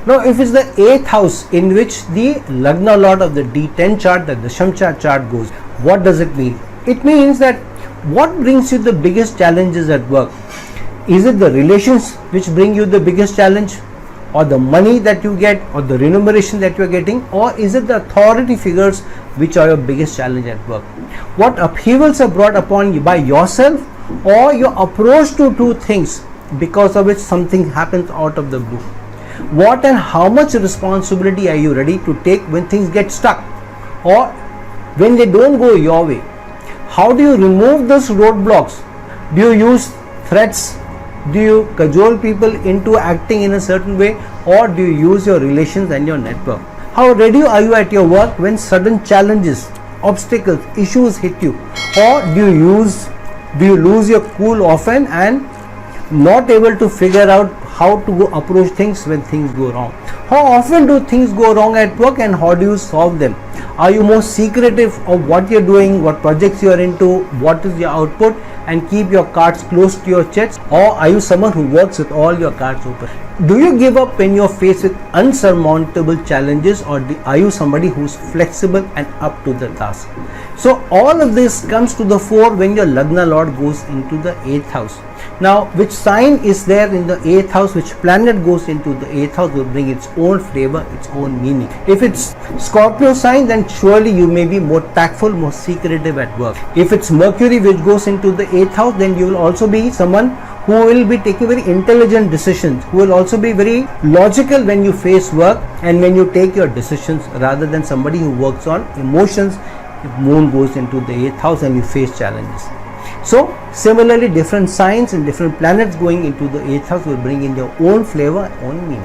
Now if it's the 8th house in which the Lagna Lord of the D10 chart, the Dashamcha chart goes, what does it mean? It means that what brings you the biggest challenges at work? Is it the relations which bring you the biggest challenge, or the money that you get, or the remuneration that you are getting, or is it the authority figures which are your biggest challenge at work? What upheavals are brought upon you by yourself, or your approach to two things because of which something happens out of the blue? What and how much responsibility are you ready to take when things get stuck, or when they don't go your way? How do you remove those roadblocks? Do you use threats? Do you cajole people into acting in a certain way, or do you use your relations and your network? How ready are you at your work when sudden challenges, obstacles, issues hit you? Or do you lose your cool often and not able to figure out how to go approach things when things go wrong? How often do things go wrong at work, and how do you solve them? Are you more secretive of what you're doing, what projects you are into, what is your output, and keep your cards close to your chest? Or are you someone who works with all your cards open? Do you give up when you're faced with unsurmountable challenges, or are you somebody who's flexible and up to the task? So all of this comes to the fore when your Lagna Lord goes into the 8th house. Now, which sign is there in the 8th house, which planet goes into the 8th house, will bring its own flavor, its own meaning. If it's Scorpio sign, then surely you may be more tactful, more secretive at work. If it's Mercury which goes into the 8th house, then you will also be someone who will be taking very intelligent decisions, who will also be very logical when you face work and when you take your decisions, rather than somebody who works on emotions if Moon goes into the 8th house and you face challenges. So similarly, different signs and different planets going into the 8th house will bring in their own flavor, own meaning.